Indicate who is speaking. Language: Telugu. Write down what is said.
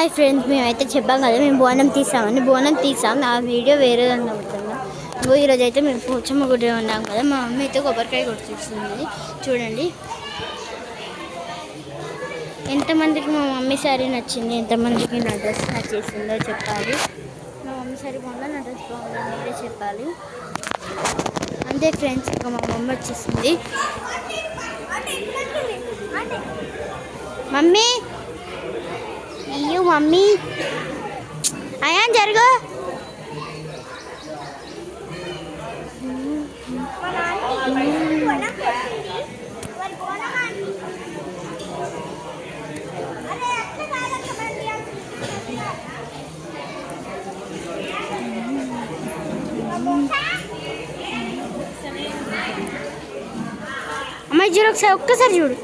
Speaker 1: హాయ్ ఫ్రెండ్స్, మేమైతే చెప్పాం కదా మేము బోనం తీసామని. బోనం తీసాం, ఆ వీడియో వేరేదని అవుతున్నాం. ఈరోజు అయితే మేము పోచమ్మ గుడి ఉన్నాం కదా. మా మమ్మీ అయితే కొబ్బరికాయ కొడుతుంది చూడండి. ఎంతమందికి మా మమ్మీ శారీ నచ్చింది, ఎంతమందికి నా డ్రెస్ నచ్చేసిందో చెప్పాలి. మా మమ్మీ శారీ బాగుందా, నా డ్రెస్ బాగుందా మీరే చెప్పాలి. అంతే ఫ్రెండ్స్, ఇంకా మా మమ్మీ వచ్చేసింది. మమ్మీ అయ్యో మమ్మీ అయ్యా జరుగు. అమ్మాయి చూడు ఒకసారి, ఒక్కసారి చూడు.